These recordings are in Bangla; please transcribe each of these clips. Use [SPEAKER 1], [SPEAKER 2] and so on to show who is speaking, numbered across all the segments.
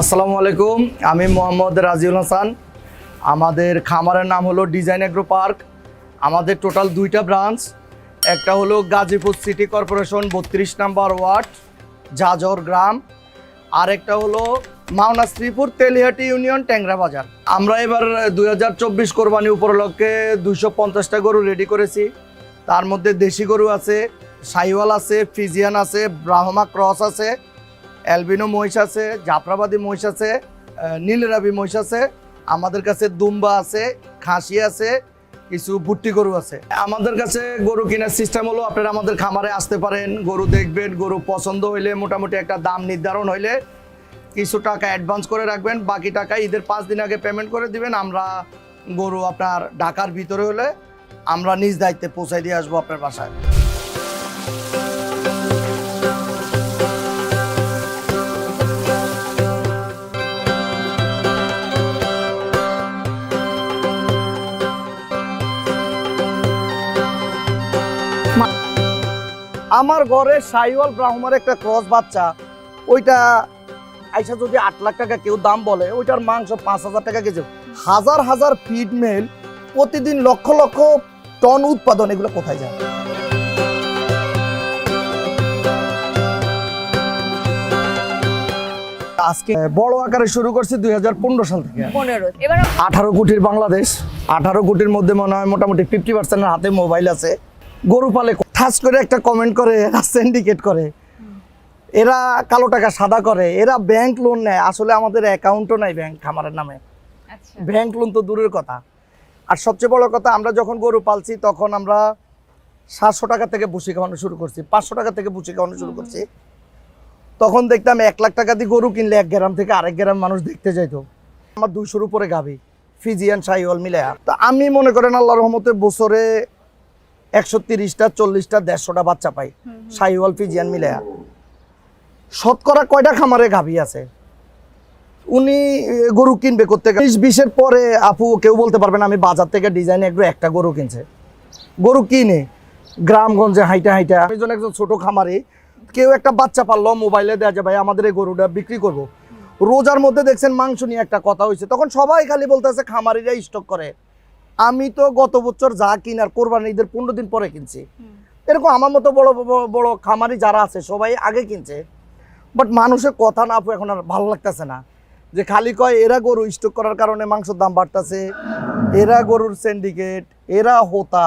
[SPEAKER 1] আসসালামু আলাইকুম, আমি মোহাম্মদ রাজিউল হাসান। আমাদের খামারের নাম হলো ডিজাইন এগ্রো পার্ক। আমাদের টোটাল দুইটা ব্রাঞ্চ, একটা হলো গাজীপুর সিটি কর্পোরেশন 32 নম্বর ওয়ার্ড জাজর গ্রাম, আর একটা হলো মাওনা শ্রীপুর তেলিহাটি ইউনিয়ন ট্যাংরা বাজার। আমরা এবার 2024 কোরবানি উপলক্ষে 250টা গরু রেডি করেছি। তার মধ্যে দেশি গরু আছে, শাহিওয়াল আছে, ফ্রিজিয়ান আছে, ব্রাহ্মা ক্রস আছে, অ্যালবিনো মহিষ আছে, জাফরাবাদী মহিষ আছে, নীলরাবি মহিষ আছে, আমাদের কাছে দুম্বা আছে, খাসি আছে, কিছু ভুট্টি গরু আছে। আমাদের কাছে গরু কেনার সিস্টেম হলো, আপনারা আমাদের খামারে আসতে পারেন, গরু দেখবেন, গরু পছন্দ হইলে মোটামুটি একটা দাম নির্ধারণ হইলে কিছু টাকা অ্যাডভান্স করে রাখবেন, বাকি টাকা ঈদের 5 দিন আগে পেমেন্ট করে দিবেন। আমরা গরু আপনার ঢাকার ভিতরে হলে আমরা নিজ দায়িত্বে পৌঁছায় দিয়ে আসবো আপনার বাসায়। আমার ঘরে শাহিওয়াল ব্রাহ্মার একটা ক্রস বাচ্চা, ওইটা আইসা যদি 8 লাখ টাকা কেউ দাম বলে, ওইটার মাংস 5,000 টাকা কেজি। হাজার হাজার ফিড মেল, প্রতিদিন লক্ষ লক্ষ টন উৎপাদন, এগুলো কোথায় যায়? আজকে বড় আকারে শুরু করছি 2015 সাল থেকে। 18 কোটির বাংলাদেশ, 18 কোটির মধ্যে মনে হয় মোটামুটি 50% হাতে মোবাইল আছে। গরু পালে ঠাস করে একটা কমেন্ট করে, এরা সিন্ডিকেট করে, এরা কালো টাকা সাদা করে, এরা ব্যাংক লোন নেয়। আসলে আমাদের অ্যাকাউন্টও নাই ব্যাংক খামারের নামে, ব্যাংক লোন তো দূরের কথা। আর সবচেয়ে বড় কথা, আমরা যখন গরু পালছি তখন আমরা 700 টাকা থেকে ভুসি খাওয়ানো শুরু করছি, 500 টাকা থেকে ভুসি খাওয়ানো শুরু করছি। তখন দেখতাম 1 লাখ টাকা দিয়ে গরু কিনলে 1 গ্রাম থেকে আরেক গ্রাম মানুষ দেখতে যাইতো। আমার 200-র উপরে গাভী, ফিজিয়ান শাহিওয়াল মিলে। তা আমি মনে করেন আল্লাহর রহমতে বছরে 130টা 40টা 150টা বাচ্চা পাই শাহিওয়াল ফিজিয়ান মিলে। শতকরা কয়টা খামারে গাভী আছে? উনি গরু কিনবে করতে 20-20-এর পরে আপু কেউ বলতে পারবে না আমি বাজার থেকে ডিজাইন এগ্রো একটা গরু কিনছে। গরু কিনে গ্রামগঞ্জে হাইটা হাইটা, আমি যখন একজন ছোট খামারে কেউ একটা বাচ্চা পারলো, মোবাইলে দেওয়া যায় ভাই আমাদের এই গরুটা বিক্রি করব। রোজার মধ্যে দেখছেন মাংস নিয়ে একটা কথা হয়েছে, তখন সবাই খালি বলতেছে খামারিরা স্টক করে। আমি তো গত বছর যা কিনার কোরবানি ঈদের 15 দিন পরে কিনছি। এরকম আমার মতো বড় বড় খামারি যারা আছে সবাই আগে কিনছে। বাট মানুষের কথা না আপু এখন আর ভালো লাগতেছে না, যে খালি কয় এরা গরু স্টক করার কারণে মাংসের দাম বাড়তেছে, এরা গরুর সিন্ডিকেট, এরা হোতা।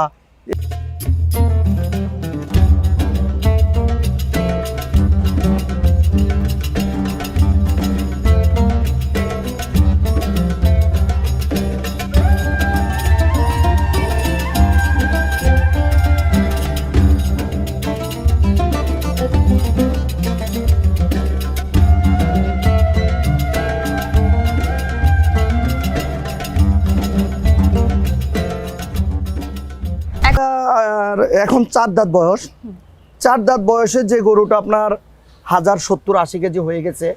[SPEAKER 1] এখন 4 দাঁত বয়স, 4 দাঁত বয়সে যে গরুটা আপনার 1070-80 কেজি হয়ে গেছে,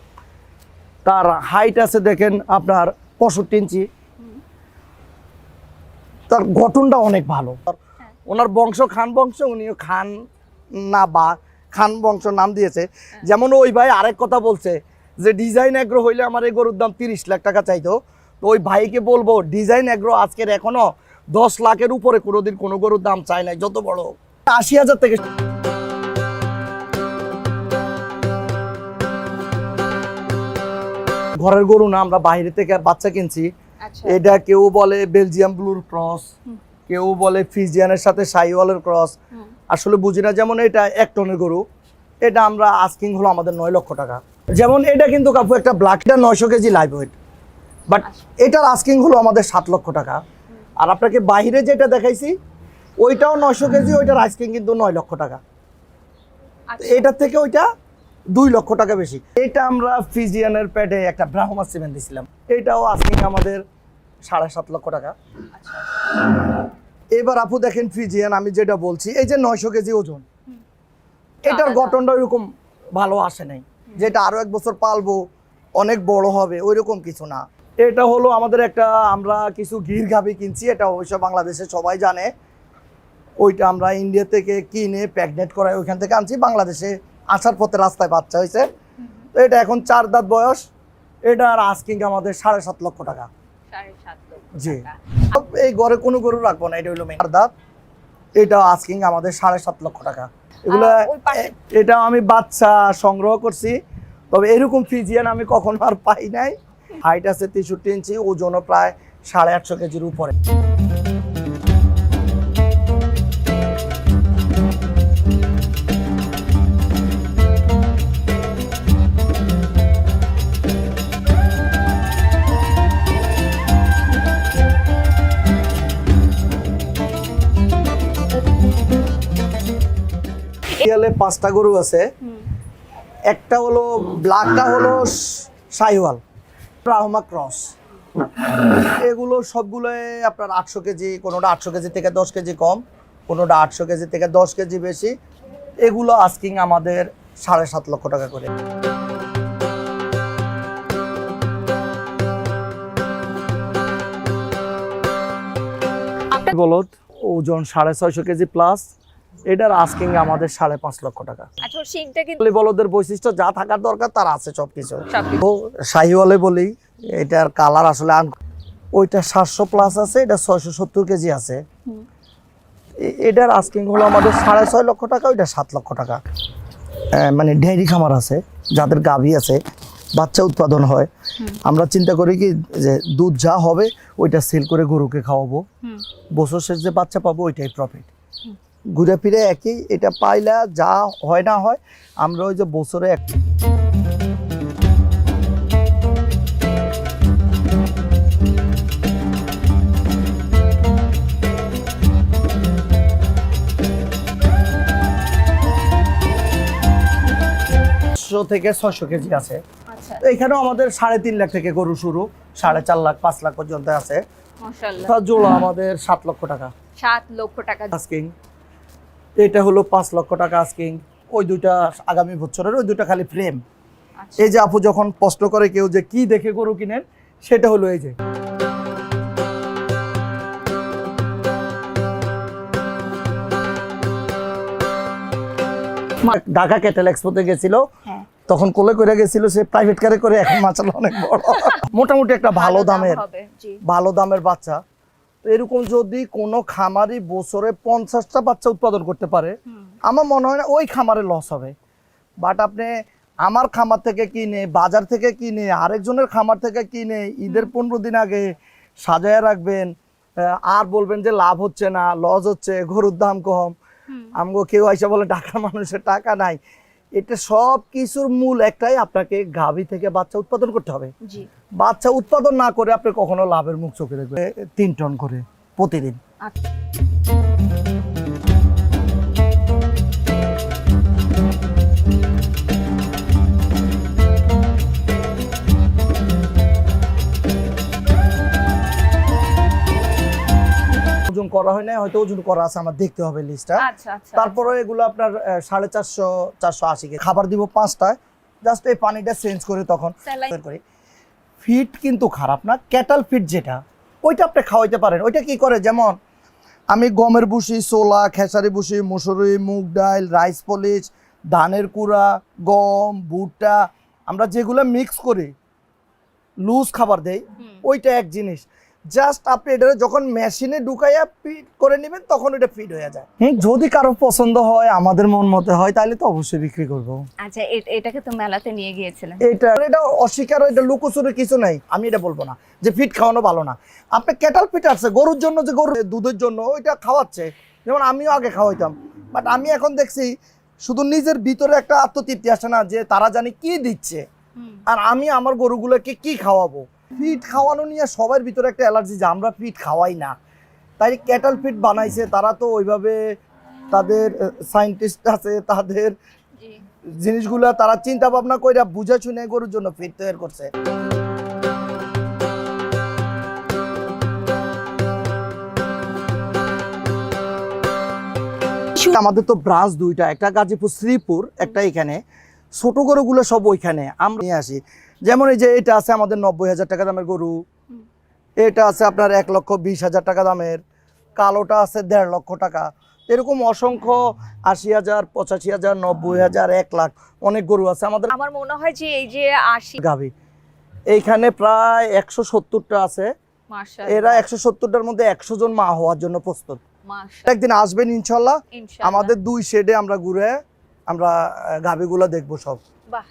[SPEAKER 1] তার হাইট আছে দেখেন আপনার 65 ইঞ্চি, তার গঠনটা অনেক ভালো। ওনার বংশ খান বংশ, উনিও খান না বা খান বংশ নাম দিয়েছে। যেমন ওই ভাই আরেক কথা বলছে যে ডিজাইন এগ্রো হইলে আমার এই গরুর দাম 30 লাখ টাকা চাইতো। তো ওই ভাইকে বলবো ডিজাইন এগ্রো আজকের এখনো 10 লাখের উপরে কোনোদিন কোনো গরুর দাম চায় নাই, যত বড় 80,000 থেকে। ঘরের গরু না, আমরা বাইরে থেকে বাচ্চা কিনছি। এটা কেউ বলে বেলজিয়াম ব্লুর ক্রস, কেউ বলে ফিজিয়ানের সাথে শাহিওয়ালের ক্রস, আসলে বুঝি না। যেমন এটা 1 টনের গরু, এটা আমরা আস্কিং হলো আমাদের 9 লক্ষ টাকা। যেমন এটা কিন্তু কাপু একটা ব্ল্যাক, এটা 900 কেজি লাইভ ওয়েট, বাট এটার আস্কিং হলো আমাদের 7 লক্ষ টাকা। আর আপনাকে বাইরে যেটা দেখাইছি ওইটাও 900 কেজি, ওইটার আইসক্রিম কিন্তু 9 লক্ষ টাকা। এটার থেকে ওইটা 2 লক্ষ টাকা বেশি। এটা আমরা ফিজিয়ানের প্যাডে একটা ব্রাহ্মা সিমেন্ট দিয়েছিলাম, এটাও আইসক্রিম আমাদের 7.5 লক্ষ টাকা। এবার আপু দেখেন ফিজিয়ান, আমি যেটা বলছি এই যে 900 কেজি ওজন, এটার গঠনটা ওইরকম ভালো আসে নাই, যেটা আরো 1 বছর পালবো অনেক বড় হবে ওইরকম কিছু না। এটা হলো আমাদের একটা, আমরা কিছু গির গাভী কিনছি, এটা অবশ্য বাংলাদেশে সবাই জানে। ওইটা আমরা ইন্ডিয়া থেকে কিনে প্যাগনেট করাই ওইখান থেকে আনছি, বাংলাদেশে আসার পথে রাস্তায় বাচ্চা হয়েছে। তো এটা এখন 4 দাঁত বয়স, এটার আস্কিং আমাদের 7.5 লক্ষ টাকা।
[SPEAKER 2] 7.5 লক্ষ
[SPEAKER 1] জি।
[SPEAKER 2] টাকা।
[SPEAKER 1] এই ঘরে কোনো গরু রাখবো না, এটা হলো মেন দাঁত। এটা আস্কিং আমাদের 7.5 লক্ষ টাকা। এগুলো
[SPEAKER 2] ওই পাশে
[SPEAKER 1] এটা আমি বাচ্চা সংগ্রহ করছি, তবে এরকম ফিজিয়ান আমি কখনো আর পাই নাই। হাইট আছে 63 ইঞ্চি, ওজনও প্রায় 850 কেজির উপরে। ইয়ালে 5টা গরু আছে। একটা হলো ব্ল্যাকটা হলো শাহিওয়াল, ব্রাহ্মা ক্রস। এগুলো সবগুলোই আপনার 800 কেজি, কোনোটা 800 কেজি থেকে 10 কেজি কম, কোনোটা 800 কেজি থেকে 10 কেজি বেশি। এগুলো আস্কিং আমাদের 7.5 লক্ষ টাকা করে। বলদ ওজন 650 কেজি প্লাস, এটার আস্কিং আমাদের 5.5 লক্ষ টাকা।
[SPEAKER 2] আচ্ছা, ওর শিংটা কি
[SPEAKER 1] বলদের বৈশিষ্ট্য যা থাকার দরকার তার আছে সবকিছু।
[SPEAKER 2] সবকিছু।
[SPEAKER 1] ও শাহিওয়ালে বলি, এটার কালার আসলে ওইটা 700 প্লাস আছে, এটা 670 কেজি আছে। এটার আস্কিং হলো আমাদের 6.5 লক্ষ টাকা, ওইটা 7 লক্ষ টাকা। মানে ডেয়ারি খামার আছে, যাদের গাভী আছে, বাচ্চা উৎপাদন হয়, আমরা চিন্তা করি কি যে দুধ যা হবে ওইটা সেল করে গরুকে খাওয়াবো, বছর শেষ যে বাচ্চা পাবো ওইটাই প্রফিট। ঘুরে ফিরে একই, এটা পাইলা যা হয় না হয় আমরা ওই যে বছরে থেকে 600 কেজি আছে।
[SPEAKER 2] আচ্ছা,
[SPEAKER 1] তো এখানেও আমাদের 3.5 লাখ থেকে গরু শুরু, 4.5 লাখ 5 লাখ পর্যন্ত আছে।
[SPEAKER 2] মাশাআল্লাহ।
[SPEAKER 1] তার জোড়া আমাদের 7 লক্ষ টাকা
[SPEAKER 2] 7 লক্ষ টাকা।
[SPEAKER 1] আস্কিং। এটা হলো 5 লক্ষ টাকা আস্কিং। ওই দুইটা আগামী বছরের, ওই দুইটা খালি ফ্রেম।
[SPEAKER 2] আচ্ছা,
[SPEAKER 1] এই যে আপু যখন প্রশ্ন করে কেউ যে কি দেখে গরু কিনেন, সেটা হলো এই যে ঢাকা ক্যাটেল এক্সপোতে গেছিল,
[SPEAKER 2] হ্যাঁ,
[SPEAKER 1] তখন কোলে করে গেছিল, সে প্রাইভেট কারে করে, এখন মাশাআল্লাহ অনেক বড়। মোটামুটি একটা ভালো দামের,
[SPEAKER 2] হবে। জি।
[SPEAKER 1] ভালো দামের বাচ্চা। তো এরকম যদি কোনো খামারি বছরে 50টা বাচ্চা উৎপাদন করতে পারে, আমার মনে হয় না ওই খামারে লস হবে। বাট আপনি আমার খামার থেকে কিনে, বাজার থেকে কিনে, আরেকজনের খামার থেকে কিনে ঈদের 15 দিন আগে সাজায় রাখবেন, আর বলবেন যে লাভ হচ্ছে না, লস হচ্ছে, গরুর দাম কম। আমগো কেউ আইসা বলে ঢাকার মানুষের টাকা নাই। এটা সব কিছুর মূল একটাই, আপনাকে গাভী থেকে বাচ্চা উৎপাদন করতে হবে।
[SPEAKER 2] জি।
[SPEAKER 1] বাচ্চা উৎপাদন না করে আপনি কখনো লাভের মুখ চোখে দেখবেন। 3 টন করে প্রতিদিন।
[SPEAKER 2] আচ্ছা।
[SPEAKER 1] ওজন করা হয় না, হয়তো ওজন করা আছে, আমার দেখতে হবে লিস্টটা।
[SPEAKER 2] আচ্ছা, আচ্ছা।
[SPEAKER 1] তারপরে এগুলো আপনার 450 480 কে খাবার দিব 5টায়, জাস্ট এই পানিটা চেঞ্জ করে তখন
[SPEAKER 2] স্যালাইন
[SPEAKER 1] করি। ফিড কিন্তু খারাপ না, ক্যাটাল ফিড যেটা, ওইটা আপনি খাওয়াইতে পারেন। ওইটা কি করে, যেমন আমি গমের ভুসি, ছোলা, খেসারি ভুসি, মুসুরি, মুগ ডাল, রাইস পলিশ, ধানের কুড়া, গম, ভুট্টা, আমরা যেগুলো মিক্স করি লুজ খাবার দেই, ওইটা এক জিনিস। জাস্ট আপনি এটা যখন মেশিনে ঢুকাইয়া ফিড করে নেবেন, তখন এটা ফিড হয়ে যায়। যদি কারো পছন্দ হয়, আমাদের মন মতো হয়, তাহলে তো অবশ্যই বিক্রি করব।
[SPEAKER 2] আচ্ছা, এটাকে তো মেলাতে নিয়ে গিয়েছিলেন।
[SPEAKER 1] এটা অস্বীকার, এটা লুকোচুরি কিছু নাই। আমি এটা বলবো না যে ফিড খাওয়ানো ভালো না। আপনি ক্যাটাল ফিড আছে গরুর জন্য, যে গরু দুধের জন্য ওইটা খাওয়াচ্ছে, যেমন আমিও আগে খাওয়াইতাম। বাট আমি এখন দেখছি শুধু নিজের ভিতরে একটা আত্মতৃপ্তি আসে না, যে তারা জানি কি দিচ্ছে, আর আমি আমার গরুগুলোকে কি খাওয়াবো। ফিড খাওয়ানো নিয়ে সবার ভিতরে একটা অ্যালার্জি, যে আমরা ফিড খাওয়াই না। তাই ক্যাটাল ফিড বানাইছে, তারা তো ওইভাবে, তাদের সায়েন্টিস্ট আছে, তাদের জিনিসগুলো তারা চিন্তা ভাবনা করে বুঝে শুনে গরুর জন্য ফিড তৈরি করছে। আমাদের তো ব্রাঞ্চ দুইটা, একটা গাজীপুর শ্রীপুর, একটা এখানে। ছোট গরুগুলো সব ওইখানে আমরা নিয়ে আসি। যেমন এই যে এটা আছে আমাদের 90,000 টাকা দামের গরু, এটা আছে আপনার 1,20,000 টাকা দামের, কালোটা আছে 1.5 লক্ষ টাকা। এরকম অসংখ্য 80,000, 85,000, 90,000, 1 লাখ অনেক গরু আছে আমাদের।
[SPEAKER 2] আমার মনে হয় যে এই যে 80
[SPEAKER 1] গাভী এইখানে প্রায় 170টা আছে।
[SPEAKER 2] মাশাআল্লাহ।
[SPEAKER 1] এরা 170টার মধ্যে 100 জন মা হওয়ার জন্য প্রস্তুত।
[SPEAKER 2] মাশাআল্লাহ।
[SPEAKER 1] একদিন আসবেন ইনশাল্লাহ।
[SPEAKER 2] ইনশাআল্লাহ।
[SPEAKER 1] আমাদের 2 শেডে আমরা ঘুরে আমরা গাভীগুলো দেখবো সব।
[SPEAKER 2] বাহ।